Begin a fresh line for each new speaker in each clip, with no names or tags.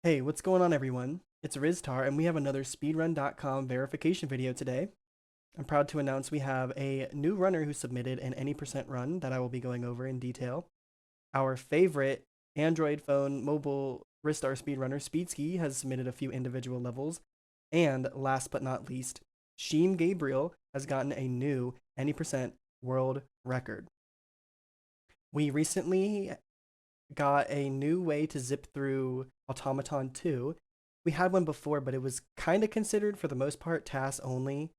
Hey, what's going on everyone? It's Rizztar and we have another speedrun.com verification video today. I'm proud to announce we have a new runner who submitted an any percent run that I will be going over in detail. Our favorite Android phone mobile Ristar speedrunner Speedski has submitted a few individual levels. And last but not least, Sheen Gabriel has gotten a new any percent world record. We recently got a new way to zip through Automaton 2. We had one before, but it was kind of considered for the most part TAS only.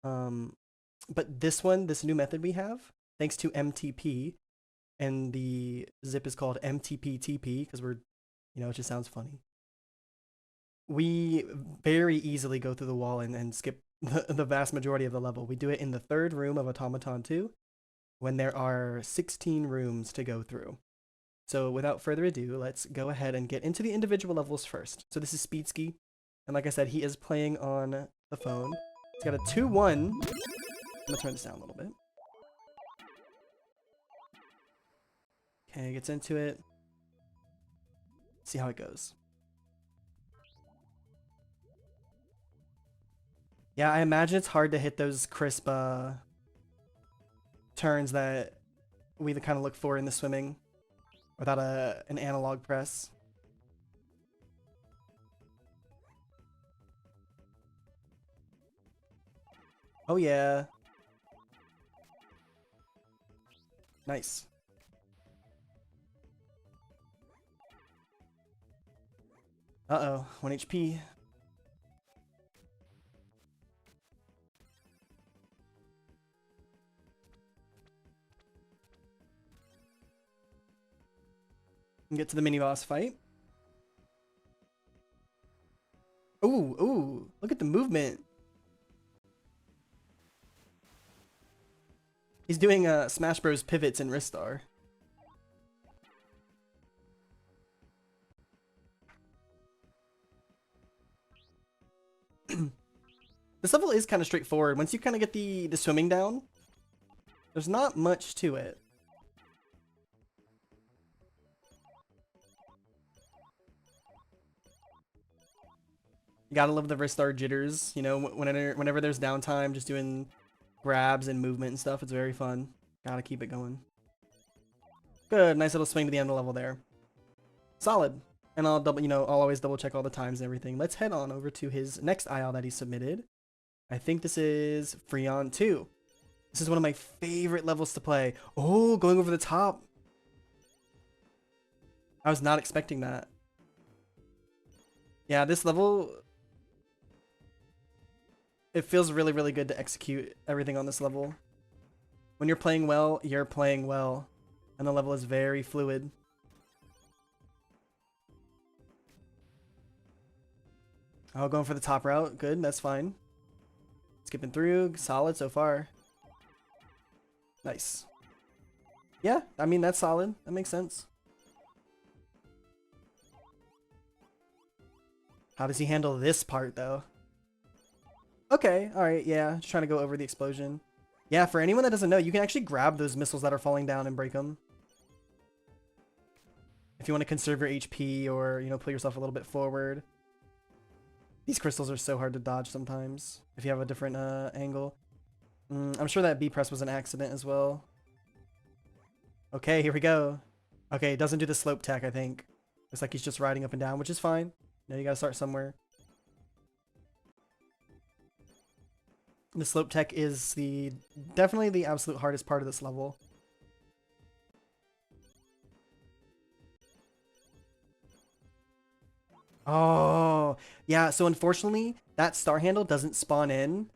But this new method we have, thanks to MTP, and the zip is called MTPTP because it just sounds funny. We very easily go through the wall and skip the vast majority of the level. We do it in the third room of Automaton 2 when there are 16 rooms to go through. So without further ado, let's go ahead and get into the individual levels first. So this is Speedski, and like I said, he is playing on the phone. He's got a 2-1. I'm gonna turn this down a little bit. Okay, gets into it. See how it goes. Yeah, I imagine it's hard to hit those crisp turns that we kind of look for in the swimming without an analog press. Oh yeah. Nice. Uh-oh, 1 HP. And get to the mini boss fight. Ooh, ooh, look at the movement. He's doing Smash Bros pivots in Ristar. This level is kind of straightforward. Once you kind of get the swimming down, there's not much to it. You gotta love the Ristar jitters, you know, whenever there's downtime, just doing grabs and movement and stuff, it's very fun. Gotta keep it going. Good, nice little swing to the end of the level there. Solid. And I'll always double check all the times and everything. Let's head on over to his next IL that he submitted. I think this is Freon 2. This is one of my favorite levels to play. Oh, going over the top. I was not expecting that. Yeah, this level, it feels really, really good to execute everything on this level. When you're playing well, you're playing well. And the level is very fluid. Oh, going for the top route. Good, that's fine. Skipping through. Solid so far. Nice. Yeah, I mean, that's solid. That makes sense. How does he handle this part, though? Okay, alright, yeah. Just trying to go over the explosion. Yeah, for anyone that doesn't know, you can actually grab those missiles that are falling down and break them. If you want to conserve your HP or, put yourself a little bit forward. These crystals are so hard to dodge sometimes if you have a different angle. I'm sure that B press was an accident as well. Okay, here we go. Okay, it doesn't do the slope tech, I think. Looks like he's just riding up and down, which is fine. You gotta start somewhere. The slope tech is definitely the absolute hardest part of this level. Oh, yeah. So unfortunately, that star handle doesn't spawn in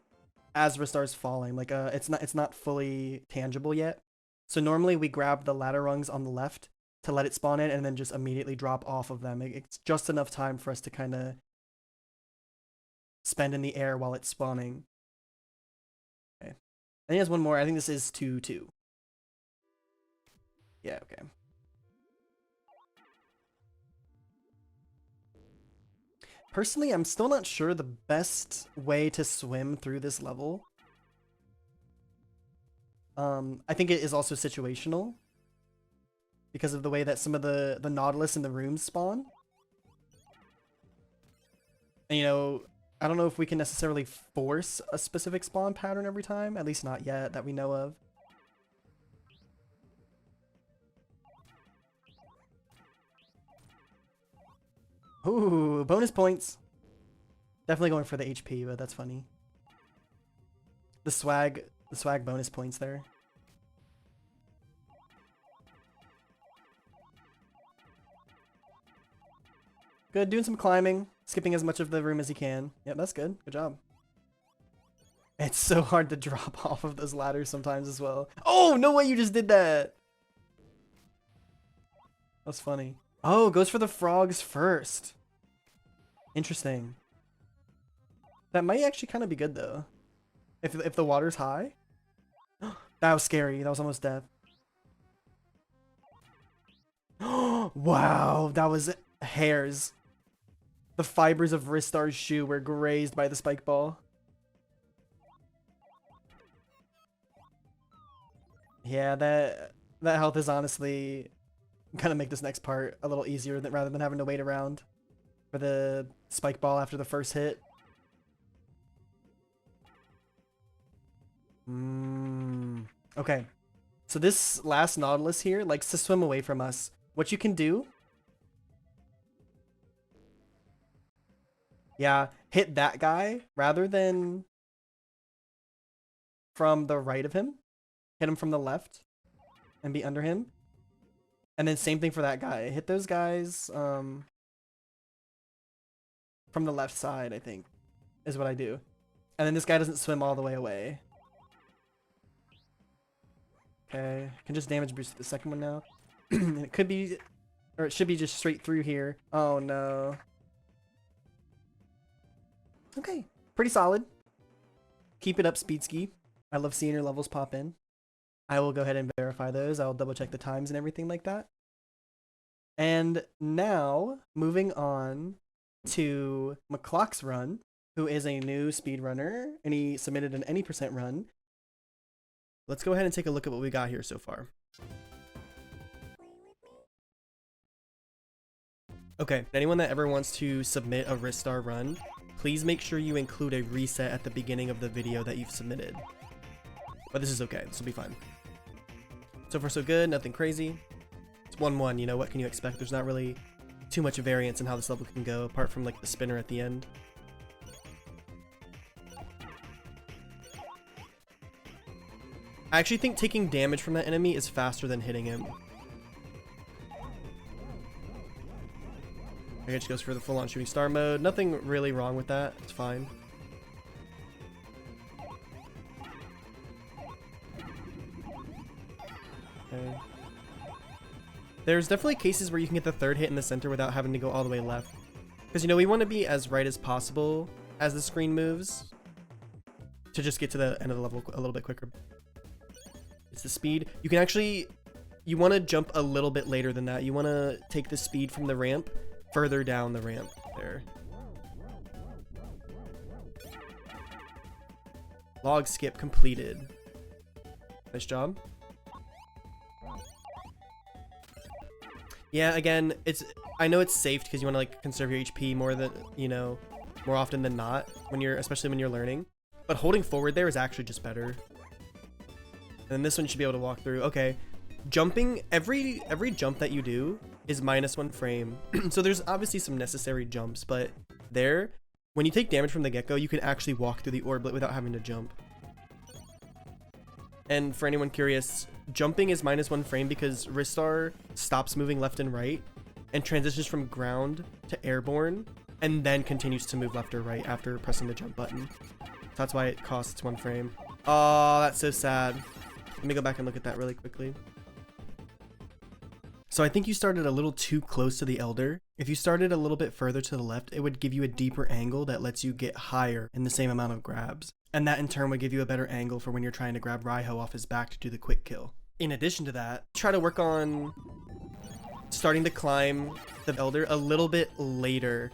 as Ristar's falling. Like, it's not fully tangible yet. So normally we grab the ladder rungs on the left to let it spawn in and then just immediately drop off of them. It's just enough time for us to kind of spend in the air while it's spawning. Okay. And he has one more. I think this is 2-2. Yeah, okay. Personally, I'm still not sure the best way to swim through this level. I think it is also situational because of the way that some of the Nautilus in the rooms spawn. And, you know, I don't know if we can necessarily force a specific spawn pattern every time, at least not yet that we know of. Ooh, bonus points. Definitely going for the HP, but that's funny. The swag bonus points there. Good, doing some climbing, skipping as much of the room as you can. Yep, that's good. Good job. It's so hard to drop off of those ladders sometimes as well. Oh, no way you just did that. That's funny. Oh, goes for the frogs first. Interesting. That might actually kind of be good though. If the water's high. That was scary. That was almost death. Wow, that was hairs. The fibers of Ristar's shoe were grazed by the spike ball. Yeah, that health is honestly gonna make this next part a little easier rather than having to wait around for the spike ball after the first hit. Okay, so this last Nautilus here likes to swim away from us. What you can do, yeah, hit that guy rather than from the right of him. Hit him from the left and be under him. And then same thing for that guy. Hit those guys from the left side, I think, is what I do. And then this guy doesn't swim all the way away. Okay, can just damage boost the second one now. It could be, or it should be just straight through here. Oh no. Okay, pretty solid. Keep it up, Speedski. I love seeing your levels pop in. I will go ahead and verify those. I'll double check the times and everything like that. And now, moving on to McClock's run, who is a new speedrunner, and he submitted an any % run. Let's go ahead and take a look at what we got here so far. Okay, anyone that ever wants to submit a Ristar run, please make sure you include a reset at the beginning of the video that you've submitted. But this is okay, this will be fine. So far so good, nothing crazy. It's 1-1, you know, what can you expect? There's not really too much variance in how this level can go, apart from like the spinner at the end. I actually think taking damage from that enemy is faster than hitting him. I guess goes for the full-on shooting star mode. Nothing really wrong with that. It's fine. Okay. There's definitely cases where you can get the third hit in the center without having to go all the way left. Because, you know, we want to be as right as possible as the screen moves to just get to the end of the level a little bit quicker. It's the speed. You can actually, you want to jump a little bit later than that. You want to take the speed from the ramp further down the ramp there. Log skip completed. Nice job. Yeah, again, I know it's safe because you want to like conserve your HP more than, you know, more often than not when especially when you're learning. But holding forward there is actually just better. And this one you should be able to walk through. Okay, jumping, every jump that you do is -1 frame. So there's obviously some necessary jumps, but there, when you take damage from the get-go, you can actually walk through the orbit without having to jump. And for anyone curious, jumping is -1 frame because Ristar stops moving left and right and transitions from ground to airborne and then continues to move left or right after pressing the jump button. So that's why it costs 1 frame. Oh, that's so sad. Let me go back and look at that really quickly. So I think you started a little too close to the Elder. If you started a little bit further to the left, it would give you a deeper angle that lets you get higher in the same amount of grabs. And that in turn would give you a better angle for when you're trying to grab Raiho off his back to do the quick kill. In addition to that, try to work on starting to climb the Elder a little bit later.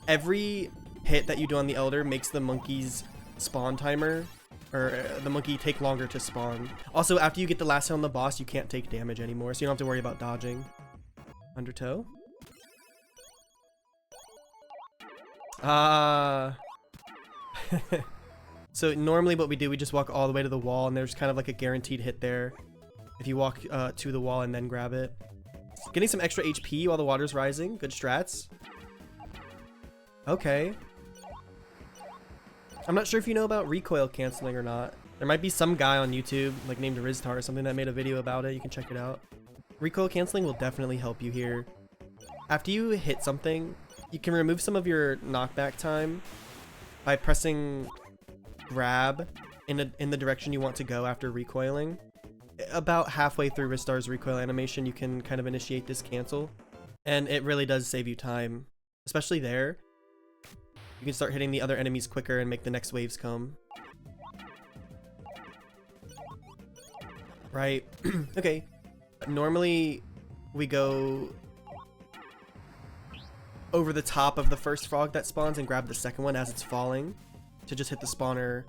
Every hit that you do on the Elder makes the monkey's spawn timer, or the monkey, take longer to spawn. Also, after you get the last hit on the boss, you can't take damage anymore, so you don't have to worry about dodging. Undertow. Ah. So normally what we do, we just walk all the way to the wall, and there's kind of like a guaranteed hit there if you walk to the wall and then grab it. Getting some extra HP while the water's rising. Good strats. Okay. I'm not sure if you know about recoil canceling or not. There might be some guy on YouTube, like named Rizztar or something, that made a video about it. You can check it out. Recoil canceling will definitely help you here. After you hit something, you can remove some of your knockback time by pressing grab in the direction you want to go after recoiling. About halfway through Ristar's recoil animation, you can kind of initiate this cancel, and it really does save you time, especially there. You can start hitting the other enemies quicker and make the next waves come. Right. Okay. Normally we go over the top of the first frog that spawns and grab the second one as it's falling to just hit the spawner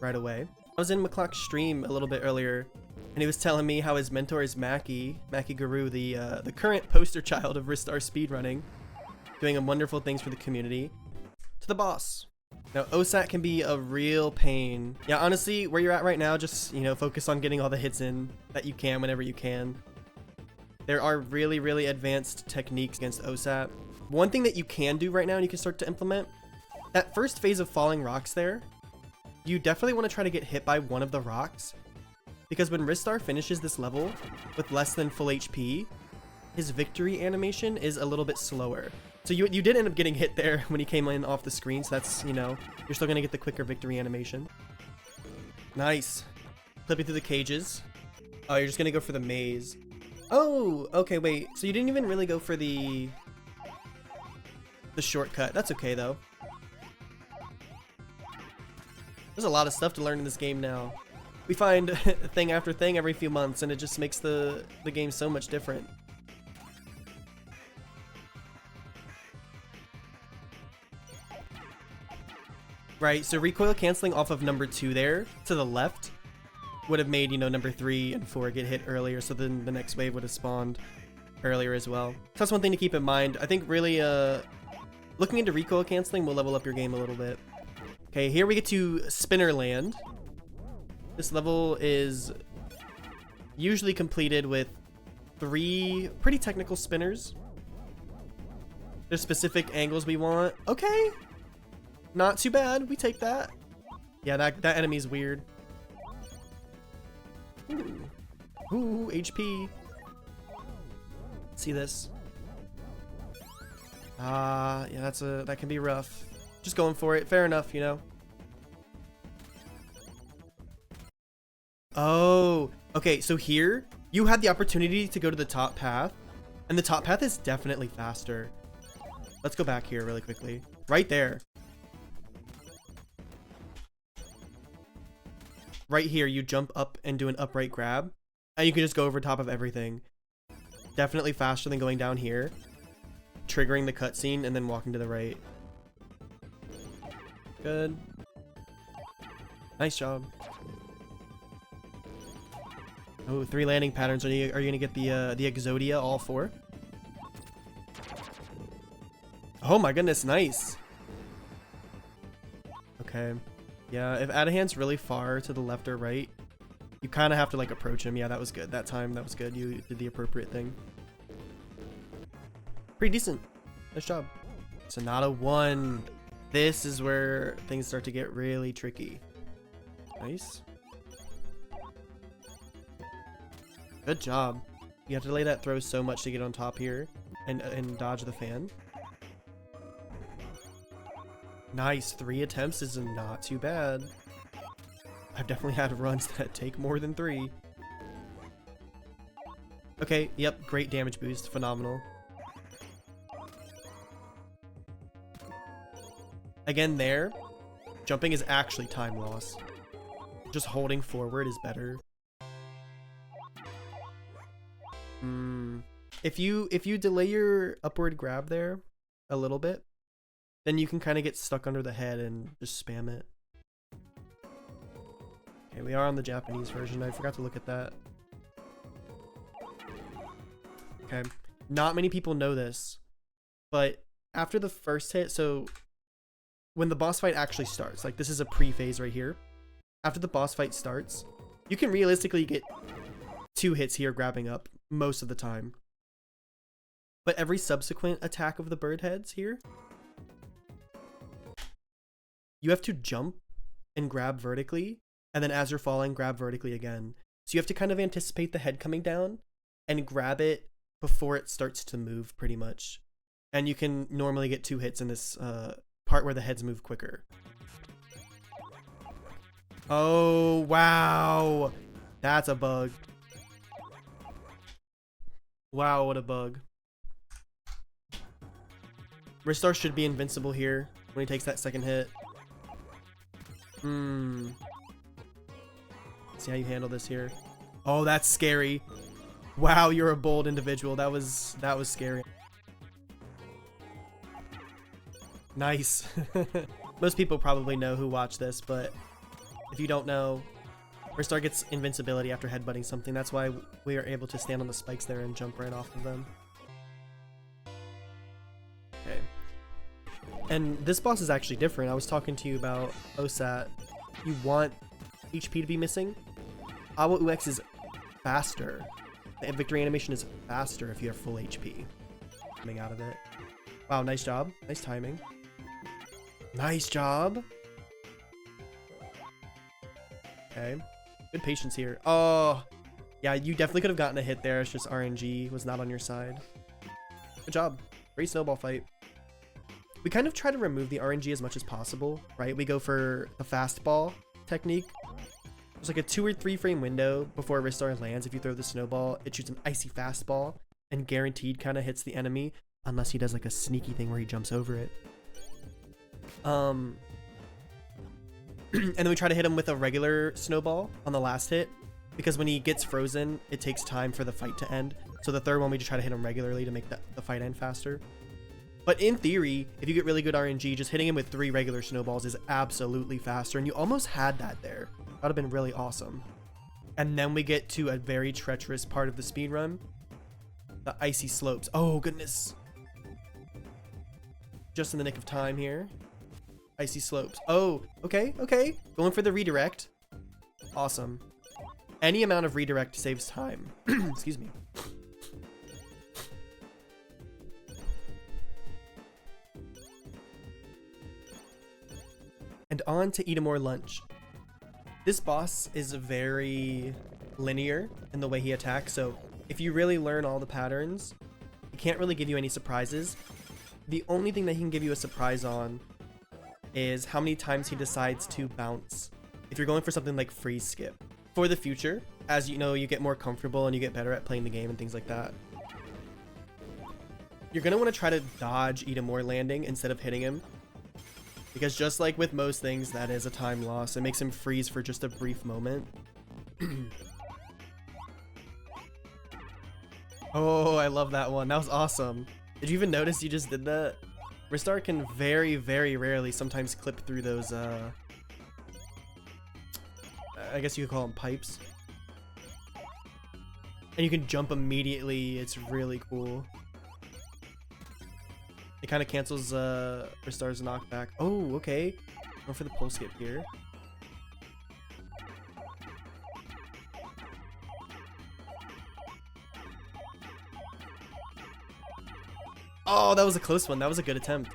right away. I was in McClock's stream a little bit earlier, and he was telling me how his mentor is Mackie Guru, the current poster child of Ristar speedrunning, doing wonderful things for the community. To the boss. Now, OSAT can be a real pain. Yeah, honestly, where you're at right now, just, you know, focus on getting all the hits in that you can whenever you can. There are really, really advanced techniques against OSAT. One thing that you can do right now and you can start to implement, that first phase of falling rocks there, you definitely want to try to get hit by one of the rocks, because when Ristar finishes this level with less than full HP, his victory animation is a little bit slower. So you did end up getting hit there when he came in off the screen, so that's, you know, you're still going to get the quicker victory animation. Nice. Clipping through the cages. Oh, you're just going to go for the maze. Oh, okay, wait. So you didn't even really go for the shortcut. That's okay, though. There's a lot of stuff to learn in this game now. We find thing after thing every few months, and it just makes the game so much different. Right, so recoil canceling off of number 2 there to the left would have made, you know, number 3 and 4 get hit earlier, so then the next wave would have spawned earlier as well. So that's one thing to keep in mind. I think really looking into recoil canceling will level up your game a little bit. Okay, here we get to Spinner Land. This level is usually completed with 3 pretty technical spinners. There's specific angles we want. Okay. Not too bad. We take that. Yeah, that enemy's weird. Ooh, HP. See this? Yeah, that can be rough. Just going for it. Fair enough, you know. Oh, okay. So here you had the opportunity to go to the top path, and the top path is definitely faster. Let's go back here really quickly. Right there. Right here, you jump up and do an upright grab, and you can just go over top of everything. Definitely faster than going down here, triggering the cutscene, and then walking to the right. Good. Nice job. Oh, 3 landing patterns. Are you gonna get the Exodia all 4? Oh my goodness, nice. Okay. Yeah, if Adahan's really far to the left or right, you kind of have to like approach him. Yeah, that was good. That time, that was good. You did the appropriate thing. Pretty decent. Nice job. Sonata 1. This is where things start to get really tricky. Nice. Good job. You have to lay that throw so much to get on top here and dodge the fan. Nice. 3 attempts is not too bad. I've definitely had runs that take more than 3. Okay, yep, great damage boost. Phenomenal. Again there, jumping is actually time loss. Just holding forward is better. If you delay your upward grab there a little bit, then you can kind of get stuck under the head and just spam it. Okay, we are on the Japanese version. I forgot to look at that. Okay, not many people know this, but after the first hit, so when the boss fight actually starts, like this is a pre-phase right here. After the boss fight starts, you can realistically get 2 hits here grabbing up most of the time. But every subsequent attack of the bird heads here, you have to jump and grab vertically, and then as you're falling, grab vertically again. So you have to kind of anticipate the head coming down and grab it before it starts to move, pretty much. And you can normally get 2 hits in this part where the heads move quicker. Oh, wow. That's a bug. Wow, what a bug. Ristar should be invincible here when he takes that second hit. See how you handle this here. Oh, that's scary. Wow, you're a bold individual. That was scary. Nice. Most people probably know who watch this, but if you don't know, Ristar gets invincibility after headbutting something. That's why we are able to stand on the spikes there and jump right off of them. Okay. And this boss is actually different. I was talking to you about OSAT. You want HP to be missing. Awa UX is faster. The victory animation is faster if you have full HP coming out of it. Wow, nice job. Nice timing. Nice job. Okay. Good patience here. Oh, yeah, you definitely could have gotten a hit there. It's just RNG was not on your side. Good job. Great snowball fight. We kind of try to remove the RNG as much as possible, right? We go for the fastball technique. There's like a 2 or 3 frame window before Ristar lands. If you throw the snowball, it shoots an icy fastball and guaranteed kind of hits the enemy, unless he does like a sneaky thing where he jumps over it. And then we try to hit him with a regular snowball on the last hit, because when he gets frozen, it takes time for the fight to end. So the third one, we just try to hit him regularly to make the fight end faster. But in theory, if you get really good RNG, just hitting him with 3 regular snowballs is absolutely faster. And you almost had that there. That would have been really awesome. And then we get to a very treacherous part of the speedrun. The icy slopes. Oh, goodness. Just in the nick of time here. Icy slopes. Oh, okay, okay. Going for the redirect. Awesome. Any amount of redirect saves time. Excuse me. And on to eat more lunch. This boss is very linear in the way he attacks, so if you really learn all the patterns, he can't really give you any surprises. The only thing that he can give you a surprise on is how many times he decides to bounce. If you're going for something like freeze skip. For the future, as you know, you get more comfortable and you get better at playing the game and things like that, you're going to want to try to dodge Edomore landing instead of hitting him. Because just like with most things, that is a time loss. It makes him freeze for just a brief moment. Oh, I love that one. That was awesome. Did you even notice you just did that? Ristar can very, very rarely sometimes clip through those, I guess you could call them pipes. And you can jump immediately. It's really cool. It kind of cancels Ristar's knockback. Oh, okay. Go for the pole skip here. Oh, that was a close one. That was a good attempt.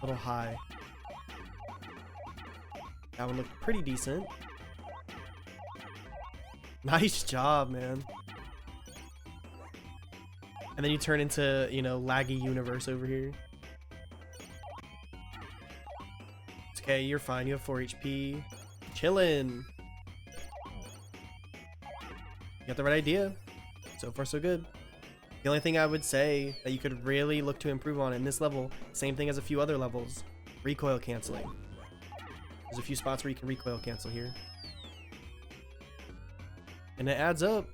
A little high. That one looked pretty decent. Nice job, man. And then you turn into, you know, laggy universe over here. It's okay, you're fine. You have 4 HP. Chillin'. You got the right idea. So far, so good. The only thing I would say that you could really look to improve on in this level, same thing as a few other levels, recoil canceling. There's a few spots where you can recoil cancel here. And it adds up.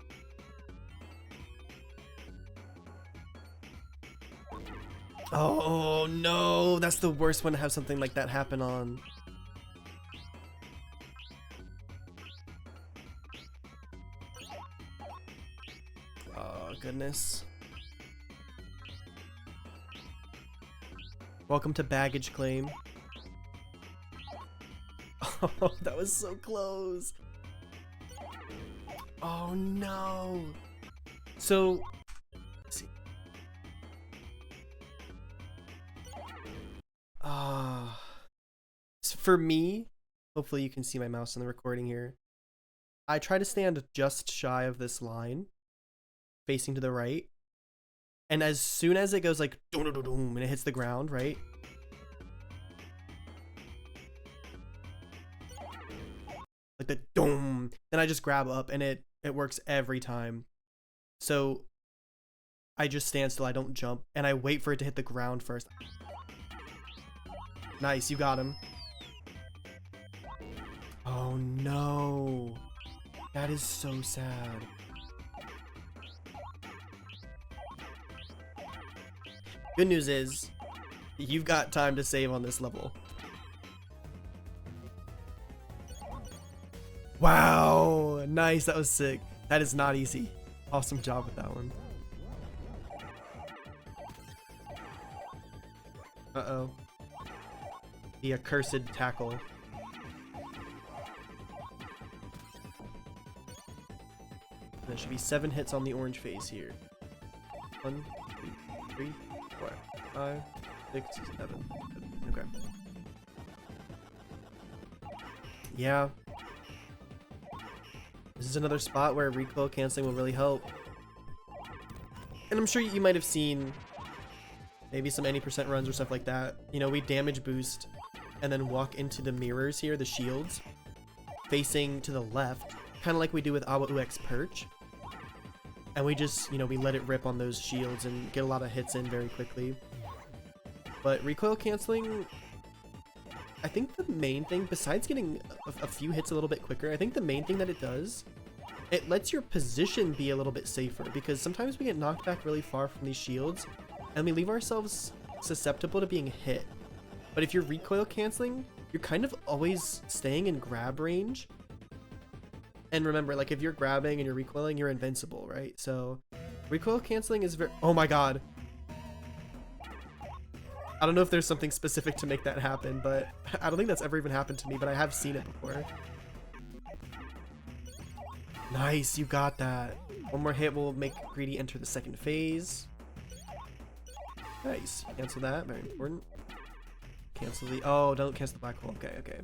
Oh no, that's the worst one to have something like that happen on. Oh, goodness. Welcome to baggage claim. Oh, that was so close. Oh, no. So, let's see. For me, hopefully you can see my mouse in the recording here. I try to stand just shy of this line, facing to the right. And as soon as it goes like doom, doom, doom, and it hits the ground, right? Like the doom, then I just grab up and it works every time. So I just stand still, I don't jump, and I wait for it to hit the ground first. Nice, you got him. Oh no. That is so sad. Good news is, you've got time to save on this level. Wow, nice, that was sick. That is not easy. Awesome job with that one. Uh-oh. The accursed tackle. There should be 7 hits on the orange phase here. 1, 2, 3, 4, 5, 6, 7. Okay. Yeah. This is another spot where recoil canceling will really help. And I'm sure you might have seen maybe some any percent runs or stuff like that. You know, we damage boost and then walk into the mirrors here, the shields, facing to the left, kind of like we do with Awa UX Perch. And we just, you know, we let it rip on those shields and get a lot of hits in very quickly. But recoil canceling, I think the main thing, besides getting a few hits a little bit quicker, I think the main thing that it does, it lets your position be a little bit safer, because sometimes we get knocked back really far from these shields and we leave ourselves susceptible to being hit. But if you're recoil canceling, you're kind of always staying in grab range. And remember, like, if you're grabbing and you're recoiling, you're invincible, right? So recoil canceling is very... Oh my god. I don't know if there's something specific to make that happen, but I don't think that's ever even happened to me, but I have seen it before. Nice, you got that. One more hit will make Greedy enter the second phase. Nice. Cancel that, very important. Cancel the... Oh, don't cancel the black hole. Okay, okay.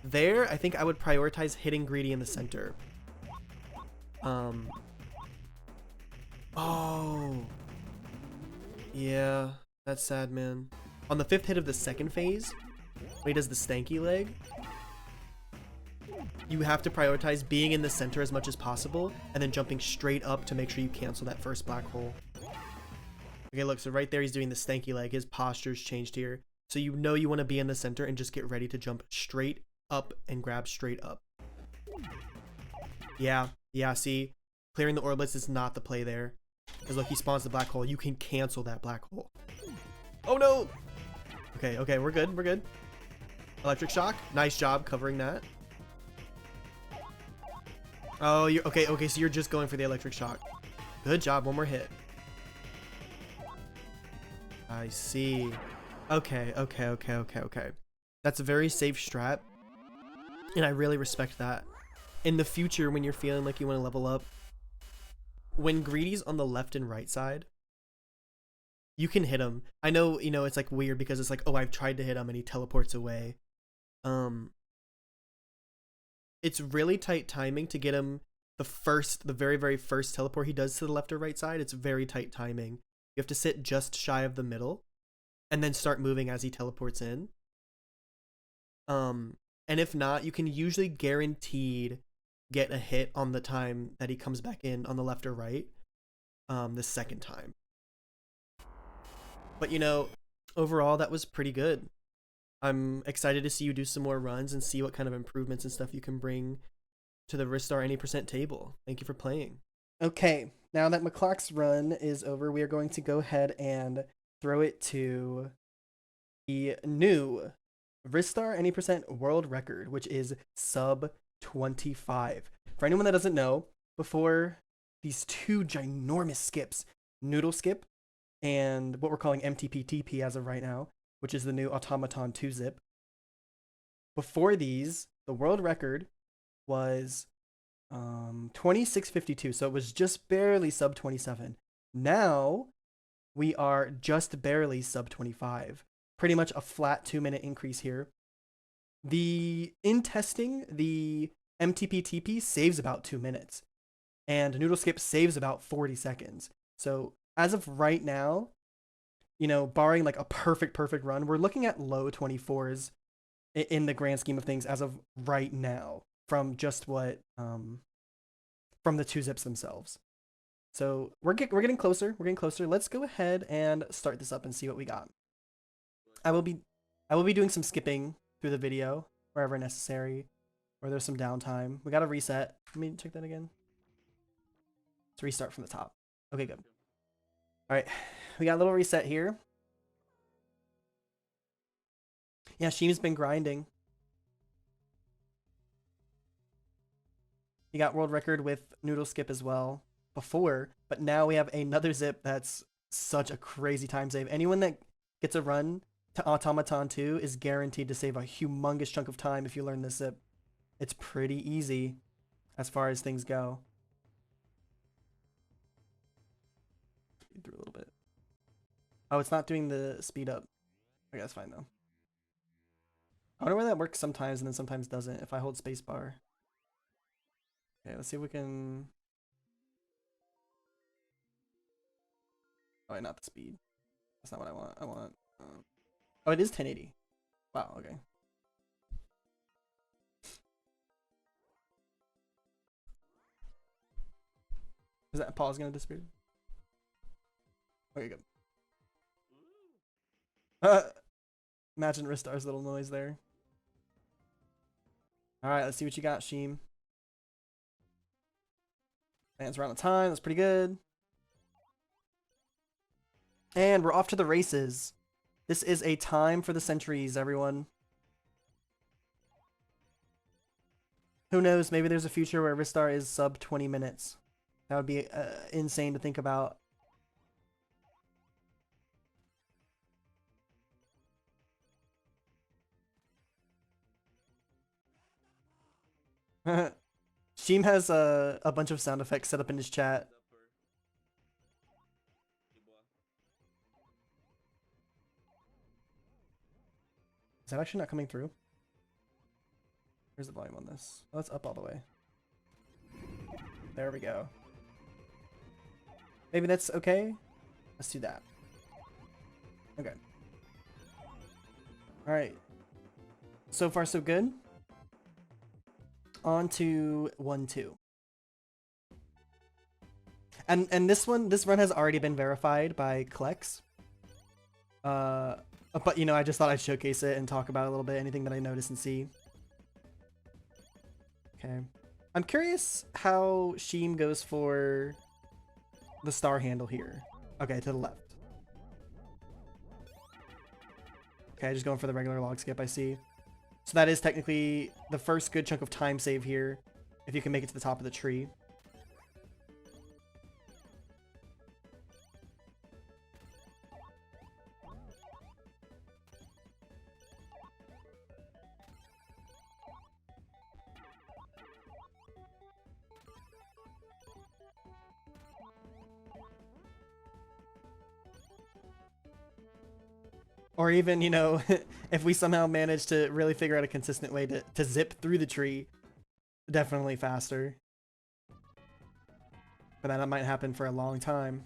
There, I think I would prioritize hitting Greedy in the center. Oh. Yeah, that's sad, man. On the 5th hit of the second phase, when he does the stanky leg, you have to prioritize being in the center as much as possible and then jumping straight up to make sure you cancel that first black hole. Okay, look, so right there he's doing the stanky leg. His posture's changed here. So you know you want to be in the center and just get ready to jump straight up and grab straight up. Yeah, see? Clearing the orbits is not the play there. Because look, he spawns the black hole. You can cancel that black hole. Oh no! Okay, we're good. Electric shock. Nice job covering that. Oh, you're okay, so you're just going for the electric shock. Good job, one more hit. I see. Okay. That's a very safe strat. And I really respect that. In the future, when you're feeling like you want to level up, when Greedy's on the left and right side, you can hit him. I know, you know, it's like weird because it's like, oh, I've tried to hit him and he teleports away. It's really tight timing to get him the very, very first teleport he does to the left or right side. It's very tight timing. You have to sit just shy of the middle and then start moving as he teleports in. And if not, you can usually guaranteed get a hit on the time that he comes back in on the left or right, the second time. But, you know, overall, that was pretty good. I'm excited to see you do some more runs and see what kind of improvements and stuff you can bring to the Ristar any percent table. Thank you for playing. Okay, now that McClock's run is over, we are going to go ahead and throw it to the new Ristar any percent world record, which is sub 25. For anyone that doesn't know, before these two ginormous skips, Noodle Skip and what we're calling MTP-TP as of right now, which is the new Automaton 2 zip. Before these, the world record was 26:52, so it was just barely sub 27. Now we are just barely sub 25. Pretty much a flat 2-minute increase here. In testing, the MTP-TP saves about 2 minutes, and Noodle Skip saves about 40 seconds. So as of right now, you know, barring like a perfect run, we're looking at low 24s in the grand scheme of things as of right now from just what from the 2 zips themselves. So we're getting closer. We're getting closer. Let's go ahead and start this up and see what we got. I will be doing some skipping through the video wherever necessary, where there's some downtime. We got to reset. Let me check that again. Let's restart from the top. Okay, good. All right, we got a little reset here. Yeah, Sheem's been grinding. He got world record with Noodle Skip as well before, but now we have another zip that's such a crazy time save. Anyone that gets a run to Automaton 2 is guaranteed to save a humongous chunk of time if you learn this zip. It's pretty easy as far as things go. Speed through a little bit. Oh, it's not doing the speed up. Okay, that's fine though. I wonder why that works sometimes and then sometimes doesn't if I hold spacebar. Okay, let's see if we can... Oh, wait, not the speed. That's not what I want. I want... Oh, it is 1080. Wow, okay. Is that pause gonna disappear? Okay, good. Imagine Ristar's little noise there. Alright, let's see what you got, Sheem. Fans around the time, that's pretty good. And we're off to the races. This is a time for the centuries, everyone. Who knows, maybe there's a future where Ristar is sub 20 minutes. That would be insane to think about. Sheem has a bunch of sound effects set up in his chat. Is that actually not coming through? Where's the volume on this? Oh, it's up all the way. There we go. Maybe that's okay? Let's do that. Okay. Alright. So far so good. On to 1-2. And this run has already been verified by Klex. But you know, I just thought I'd showcase it and talk about it a little bit, anything that I notice and see. Okay. I'm curious how Sheem goes for the star handle here. Okay, to the left. Okay, just going for the regular log skip, I see. So that is technically the first good chunk of time save here, if you can make it to the top of the tree. Or even, you know, if we somehow manage to really figure out a consistent way to zip through the tree, definitely faster. But that might happen for a long time.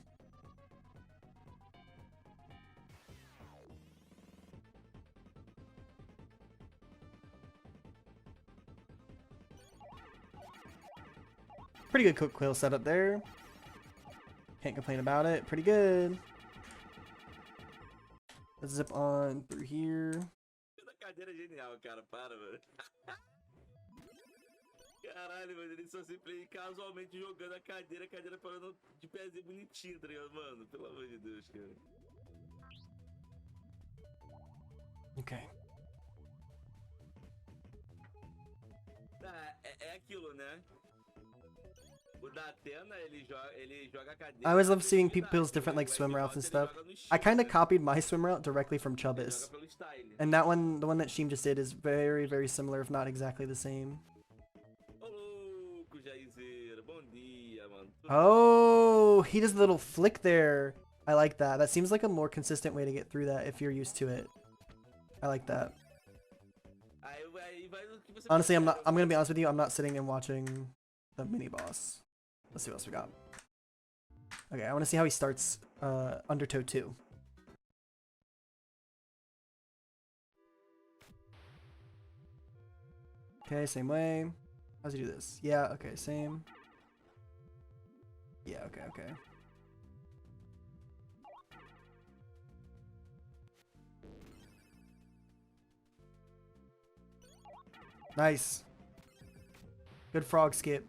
Pretty good quick quill setup there. Can't complain about it. Pretty good. Let's zip on through here.
Cadeira genial, cara. Para, velho. Caralho, mano, eles são simplesmente casualmente jogando a cadeira parando de pezinho bonitinho, tá ligado, mano? Pelo amor de Deus, cara.
Okay.
Ah, é aquilo, né? O da Atena, ele joga a cadeira
I always
na
love seeing
flexibilidade.
people's different like
O
swim routes and
Egnoss, ele
stuff.
joga no
I
estilo,
kind of
né?
copied my swim route directly from
Ele joga
Chubbis.
pelo style.
And that one, the one that Sheem just did, is very, very similar, if not exactly the same.
Ô louco, Jairzeira. Bom dia, mano. Tudo
Oh, he does the little flick there. I like that. That seems like a more consistent way to get through that if you're used to it. I like that.
Aí vai do que você
Honestly,
prefere.
I'm gonna be honest with you, I'm not sitting and watching the mini boss. Let's see what else we got. Okay, I want to see how he starts Undertow 2. Okay, same way. How does he do this? Yeah, okay, same. Yeah, okay. Nice. Good frog skip.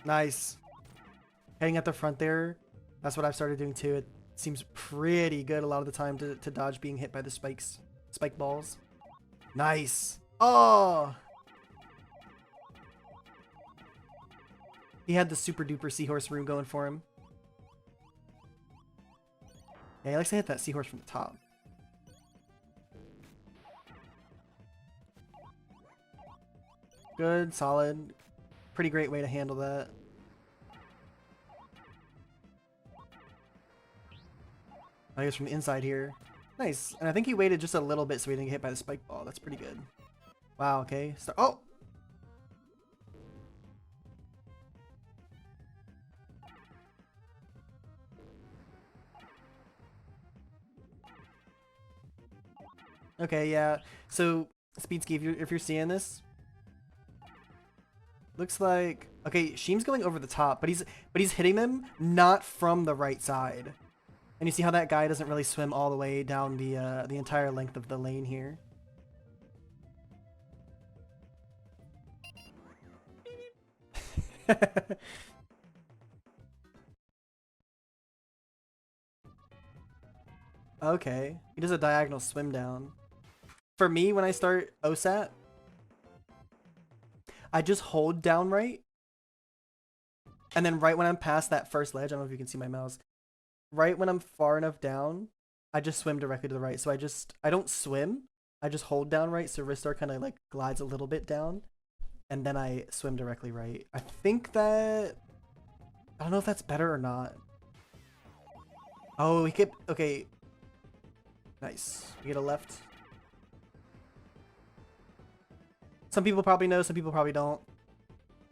Nice. Heading at the front there. That's what I've started doing too. It seems pretty good a lot of the time to dodge being hit by the spike balls. Nice. Oh! He had the super duper seahorse room going for him. Yeah, he likes to hit that seahorse from the top. Good, solid. Pretty great way to handle that. I guess from the inside here. Nice. And I think he waited just a little bit so he didn't get hit by the spike ball. That's pretty good. Wow, okay. Oh! Okay, yeah. So, Speedski, if you're seeing this, looks like okay. Sheem's going over the top, but he's hitting them not from the right side. And you see how that guy doesn't really swim all the way down the entire length of the lane here. Okay, he does a diagonal swim down. For me, when I start OSAT, I just hold down right. And then right when I'm past that first ledge, I don't know if you can see my mouse. Right when I'm far enough down, I just swim directly to the right. So I don't swim. I just hold down right. So Ristar kind of like glides a little bit down. And then I swim directly right. I think that... I don't know if that's better or not. Oh, he could... Okay. Nice. We get a left. Some people probably know, some people probably don't.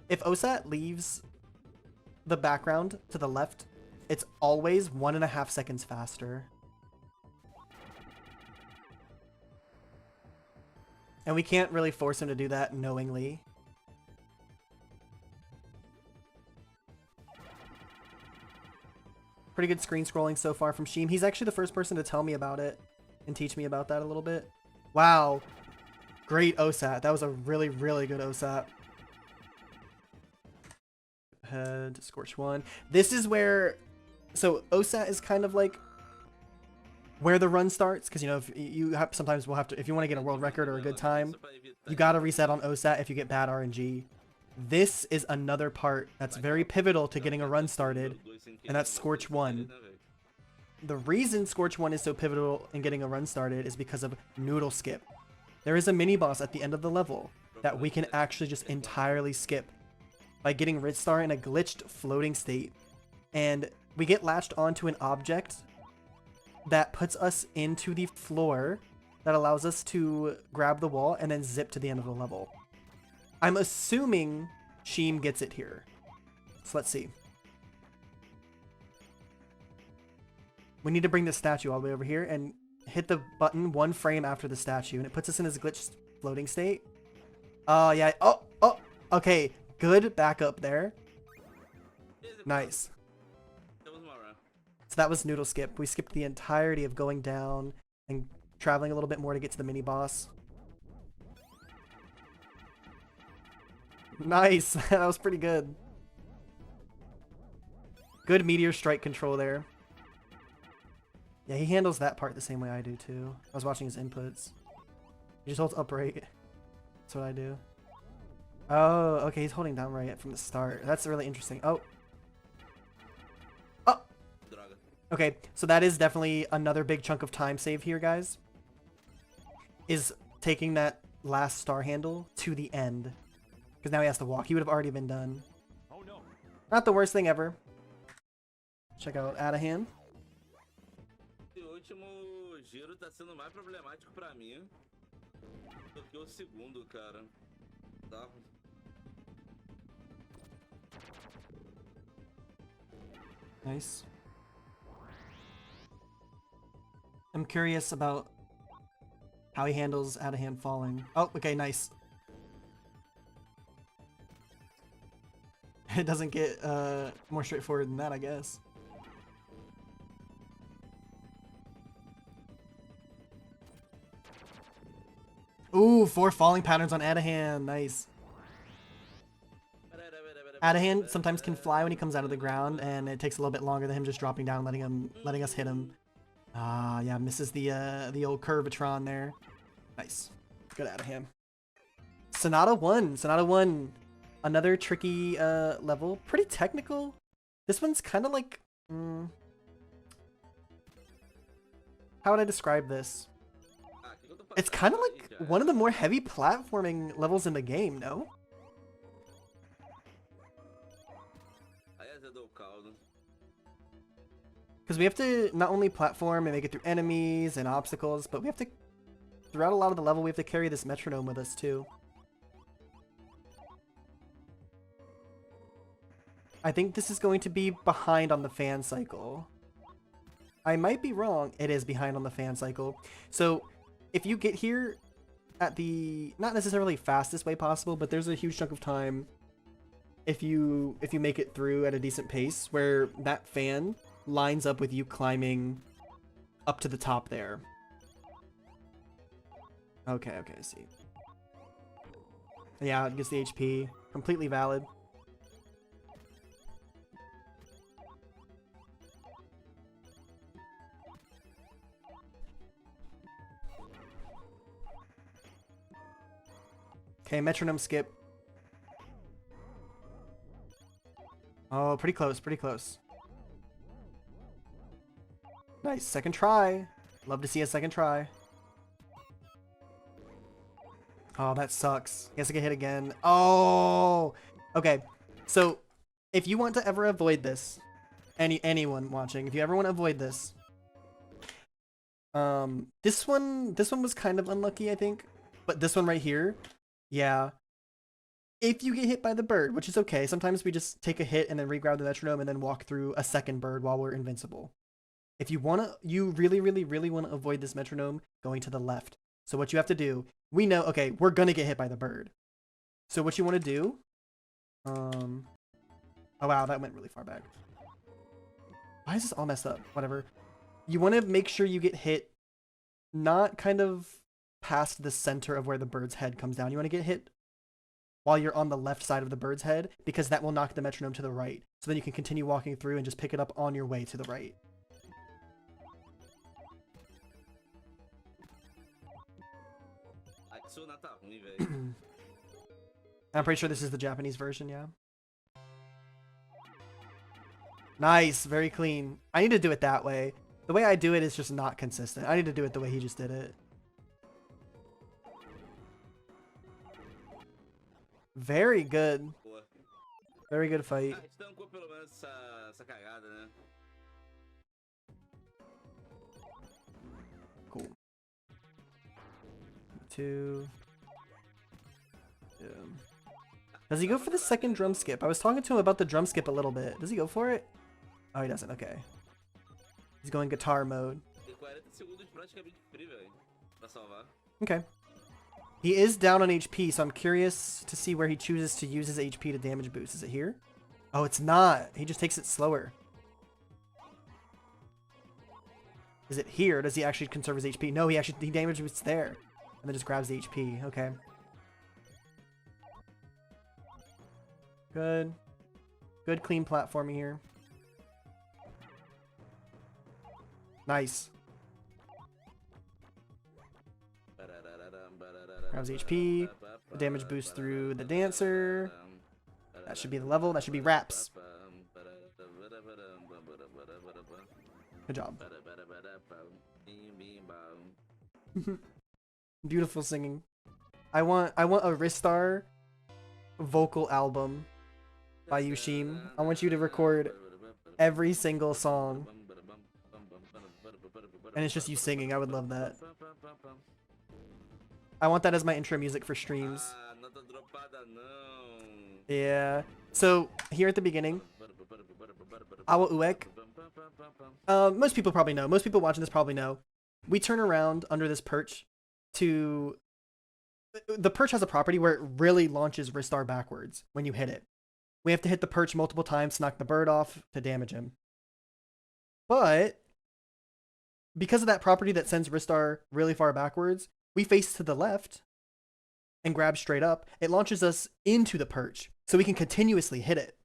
If OSAT leaves the background to the left, it's always 1.5 seconds faster. And we can't really force him to do that knowingly. Pretty good screen scrolling so far from Sheem. He's actually the first person to tell me about it and teach me about that a little bit. Wow. Great OSAT. That was a really, really good OSAT. Head, Scorch 1. This is where... So, OSAT is kind of like where the run starts. Because, you know, if you have, sometimes we'll have to... If you want to get a world record or a good time, you got to reset on OSAT if you get bad RNG. This is another part that's very pivotal to getting a run started. And that's Scorch 1. The reason Scorch 1 is so pivotal in getting a run started is because of Noodle Skip. There is a mini-boss at the end of the level that we can actually just entirely skip by getting Rizztar in a glitched floating state. And we get latched onto an object that puts us into the floor that allows us to grab the wall and then zip to the end of the level. I'm assuming Sheem gets it here. So let's see. We need to bring the statue all the way over here and hit the button 1 frame after the statue, and it puts us in his glitched floating state. Oh, yeah. Oh, okay. Good backup there. Nice. So that was Noodle Skip. We skipped the entirety of going down and traveling a little bit more to get to the mini boss. Nice. That was pretty good. Good Meteor Strike control there. Yeah, he handles that part the same way I do too. I was watching his inputs. He just holds upright. That's what I do. Oh, okay, he's holding down right from the start. That's really interesting. Oh. Oh!
Droga.
Okay, so that is definitely another big chunk of time saved here, guys. Is taking that last star handle to the end. Because now he has to walk. He would have already been done.
Oh no.
Not the worst thing ever. Check out Adahan.
Esse último giro tá sendo mais problemático pra mim do que o segundo, cara. Tá.
Nice. I'm curious about how he handles Adahan falling. Oh, okay, nice. It doesn't get more straightforward than that, I guess. Ooh, 4 falling patterns on Adahan. Nice. Adahan sometimes can fly when he comes out of the ground, and it takes a little bit longer than him just dropping down, letting us hit him. Ah, yeah, misses the old curvatron there. Nice. Good Adahan. Sonata 1. Sonata 1. Another tricky level. Pretty technical. This one's kind of like... how would I describe this? It's kind of like one of the more heavy platforming levels in the game, no? Because we have to not only platform and make it through enemies and obstacles, but we have to, throughout a lot of the level, we have to carry this metronome with us too. I think this is going to be behind on the fan cycle. I might be wrong. It is behind on the fan cycle. So if you get here at the, not necessarily fastest way possible, but there's a huge chunk of time if you make it through at a decent pace where that fan lines up with you climbing up to the top there. Okay, I see. Yeah, it gets the HP. Completely valid. Okay, metronome skip. Oh, pretty close, pretty close. Nice, second try. Love to see a second try. Oh, that sucks. He has to get hit again. Oh! Okay, so if you want to ever avoid this, anyone watching, if you ever want to avoid this, this one was kind of unlucky, I think. But this one right here, yeah. If you get hit by the bird, which is okay, sometimes we just take a hit and then regrab the metronome and then walk through a second bird while we're invincible. If you really want to avoid this metronome, going to the left. So what you have to do, we know, okay, we're gonna get hit by the bird. So what you want to do, oh wow, that went really far back. Why is this all messed up? Whatever. You want to make sure you get hit, not kind of past the center of where the bird's head comes down. You want to get hit while you're on the left side of the bird's head, because that will knock the metronome to the right. So then you can continue walking through and just pick it up on your way to the right. I'm pretty sure this is the Japanese version, yeah. Nice, very clean. I need to do it that way. The way I do it is just not consistent. I need to do it the way he just did it. Very good. Very good fight. Cool. 2. Yeah. Does he go for the second drum skip? I was talking to him about the drum skip a little bit. Does he go for it? Oh, he doesn't. Okay. He's going guitar mode. Okay. He is down on HP, so I'm curious to see where he chooses to use his HP to damage boost. Is it here? Oh, it's not. He just takes it slower. Is it here? Does he actually conserve his HP? No, he damage boosts there. And then just grabs the HP. Okay. Good. Good clean platforming here. Nice. Grabs HP. The damage boost through the dancer. That should be the level. That should be raps. Good job. Beautiful singing. I want a Ristar vocal album by Yushim. I want you to record every single song. And it's just you singing. I would love that. I want that as my intro music for streams. Yeah. So, here at the beginning, Awa Uek. Most people probably know. Most people watching this probably know. We turn around under this perch to... The perch has a property where it really launches Ristar backwards when you hit it. We have to hit the perch multiple times to knock the bird off to damage him. But because of that property that sends Ristar really far backwards, we face to the left and grab straight up. It launches us into the perch so we can continuously hit it.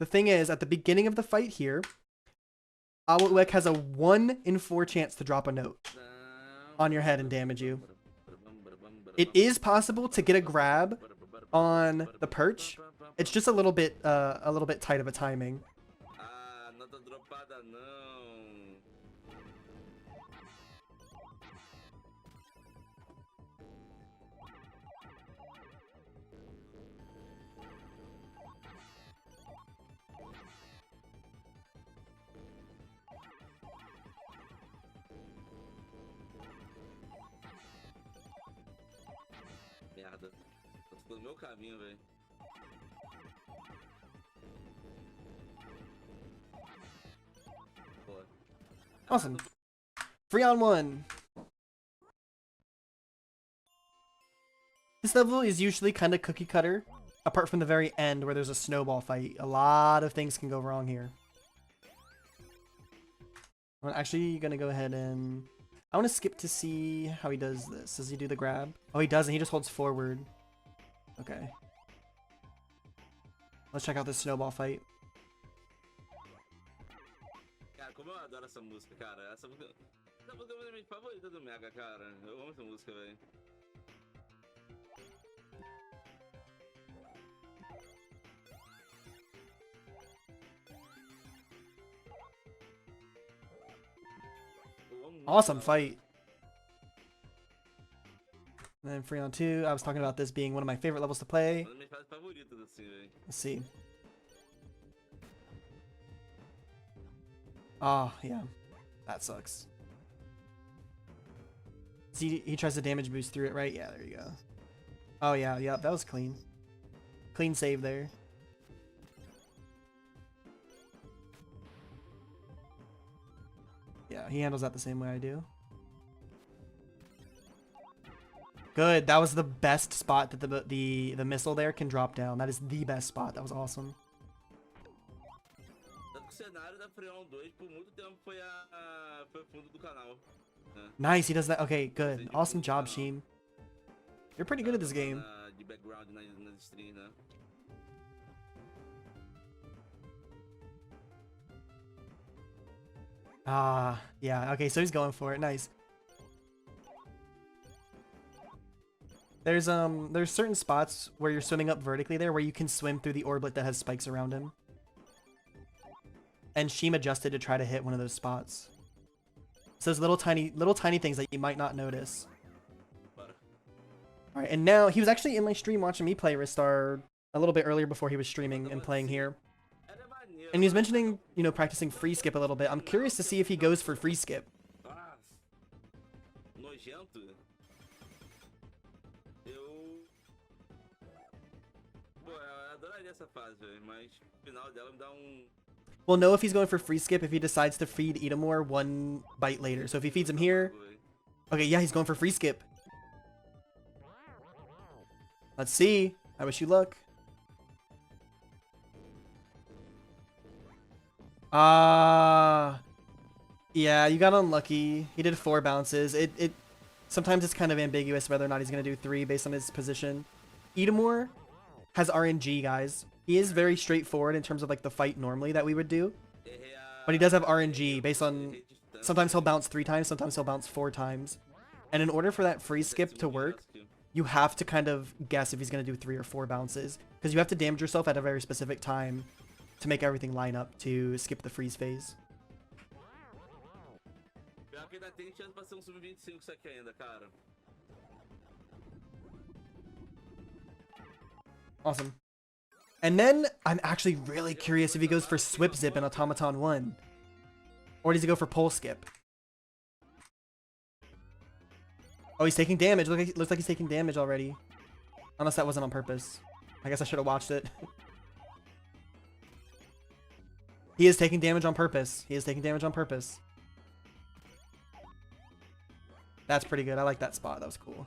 The thing is, at the beginning of the fight here, Awa Uek has a 1 in 4 chance to drop a note on your head and damage you. It is possible to get a grab on the perch. It's just a little bit tight of a timing.
Merda. Ficou no meu caminho, velho.
Awesome. 3-on-1. This level is usually kind of cookie cutter, apart from the very end where there's a snowball fight. A lot of things can go wrong here. I'm actually gonna go ahead and... I want to skip to see how he does this. Does he do the grab? Oh, he doesn't. He just holds forward. Okay. Let's check out this snowball fight.
Cara, como eu adoro essa música, cara. Essa música é uma das minhas favoritas do Mega, cara. Eu amo essa música, velho.
Awesome fight. And then 3-on-2. I was talking about this being one of my favorite levels to play. Let's see. Oh, yeah. That sucks. See, he tries to damage boost through it, right? Yeah, there you go. Oh, yeah, yeah, that was clean. Clean save there. Yeah, he handles that the same way I do. Good. That was the best spot that the missile there can drop down. That is the best spot. That was awesome. Nice. He does that. Okay, good. Awesome job, Sheen. You're pretty good at this game. Ah, yeah. Okay, so he's going for it. Nice. There's certain spots where you're swimming up vertically there where you can swim through the orblet that has spikes around him. And Sheem adjusted to try to hit one of those spots. So there's little tiny things that you might not notice. Alright, and now he was actually in my stream watching me play Ristar a little bit earlier before he was streaming and playing here. And he was mentioning, you know, practicing free skip a little bit. I'm curious to see if he goes for free skip. We'll know if he's going for free skip if he decides to feed Edomore one bite later. So if he feeds him here... Okay, yeah, he's going for free skip. Let's see. I wish you luck. Yeah, you got unlucky. He did 4 bounces. Sometimes it's kind of ambiguous whether or not he's going to do 3 based on his position. Edomore has RNG, guys. He is very straightforward in terms of like the fight normally that we would do. But he does have RNG based on... Sometimes he'll bounce 3 times, sometimes he'll bounce 4 times. And in order for that free skip to work, you have to kind of guess if he's going to do 3 or 4 bounces. Because you have to damage yourself at a very specific time to make everything line up to skip the freeze phase.
Pior que ainda tem chance pra ser um sub-25 isso aqui ainda, cara.
Awesome. And then I'm actually really curious if he goes for Swip Zip in Automaton 1. Or does he go for Pole Skip? Oh, he's taking damage. Looks like he's taking damage already. Unless that wasn't on purpose. I guess I should have watched it. He is taking damage on purpose. He is taking damage on purpose. That's pretty good. I like that spot. That was cool.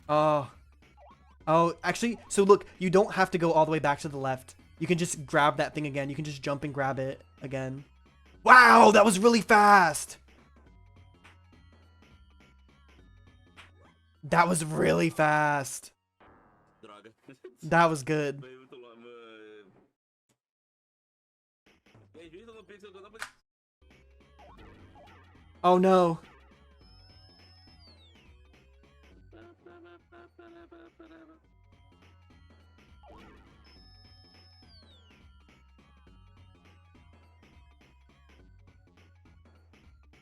Oh. Oh, actually, so look, you don't have to go all the way back to the left. You can just grab that thing again. You can just jump and grab it again. Wow, that was really fast. That was really fast.
Droga.
That was good.
Foi muito longe, mano. Tem visto no pixel que eu não podia.
Oh no.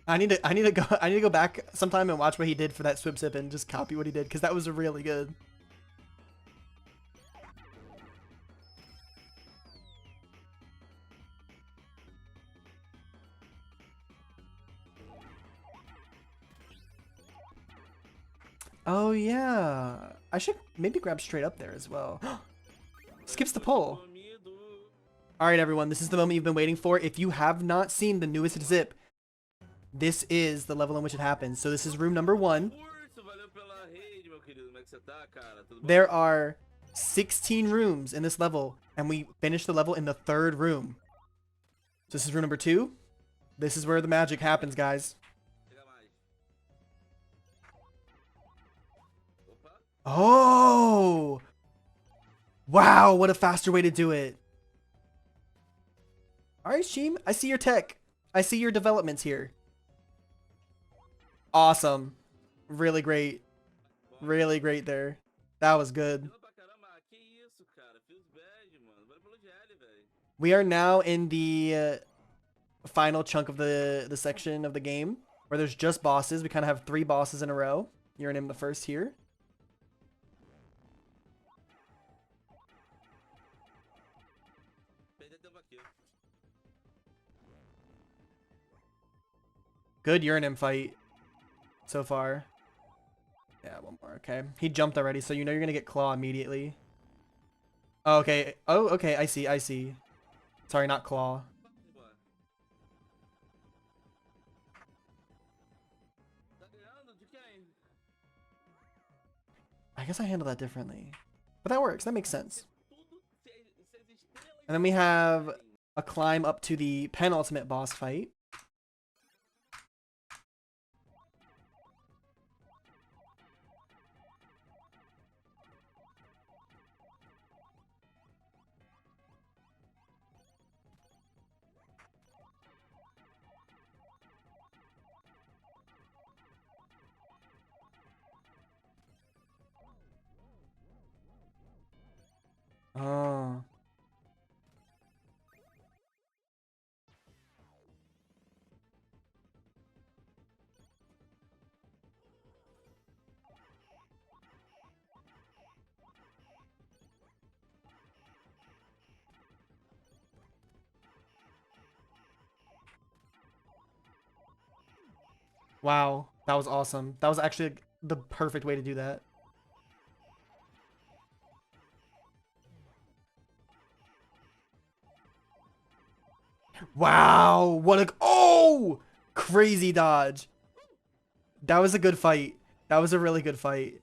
I need to go back sometime and watch what he did for that Swip Zip and just copy what he did because that was really good. Oh yeah, I should maybe grab straight up there as well. Skips the pole. All right, everyone, this is the moment you've been waiting for. If you have not seen the newest zip, this is the level in which it happens. So this is room number 1. There are 16 rooms in this level, and we finished the level in the 3rd room. So this is room number 2. This is where the magic happens, guys. Oh! Wow, what a faster way to do it. Alright, Sheem, I see your tech. I see your developments here. Awesome. Really great. Really great there. That was good. We are now in the final chunk of the section of the game where there's just bosses. We kind of have 3 bosses in a row. You're in the first here. Good Uranim fight so far. Yeah, one more. Okay. He jumped already, so you know you're going to get Claw immediately. Oh, okay. Oh, okay. I see. I see. Sorry, not Claw. I guess I handle that differently. But that works. That makes sense. And then we have a climb up to the penultimate boss fight. Oh. Wow, that was awesome. That was actually the perfect way to do that. Wow, what a oh, crazy dodge. That was a good fight. That was a really good fight.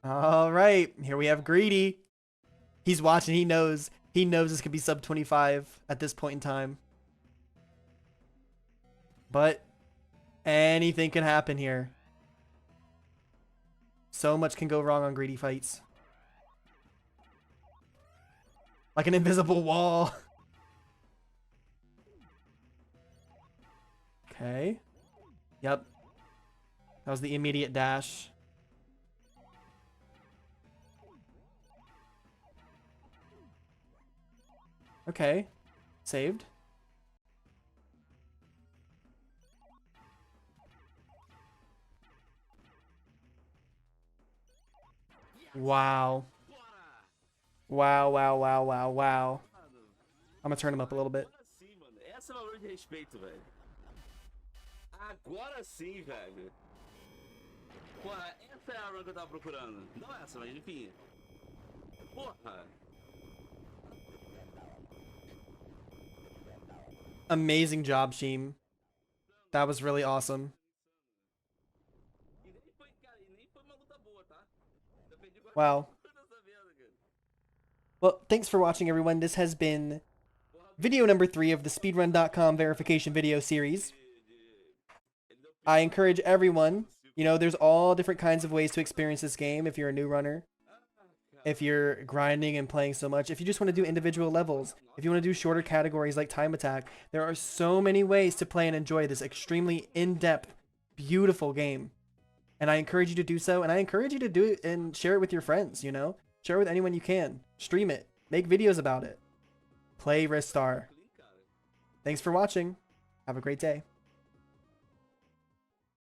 All right, here we have Greedy. He's watching. He knows this could be sub 25 at this point in time. But anything can happen here. So much can go wrong on Greedy fights. Like an invisible wall. Okay. Yep. That was the immediate dash. Okay. Saved. Wow. Wow, wow, wow, wow, wow. I'm gonna turn him up a little bit.
Agora sim, mano. Essa é o valor de respeito, velho. Agora sim, velho. Porra, essa é a run que eu tava procurando. Não essa, mas enfim. Porra.
Amazing job, Sheem. That was really awesome.
E nem foi, cara, e nem foi uma luta boa, tá? Eu perdi
Wow.
dessa merda, cara.
Well, thanks for watching, everyone. This has been video number 3 of the Speedrun.com verification video series. I encourage everyone, you know, there's all different kinds of ways to experience this game if you're a new runner, if you're grinding and playing so much, if you just want to do individual levels, if you want to do shorter categories like time attack. There are so many ways to play and enjoy this extremely in-depth, beautiful game. And I encourage you to do so, and I encourage you to do it and share it with your friends, you know? Share it with anyone you can. Stream it. Make videos about it. Play Ristar. Thanks for watching. Have a great day.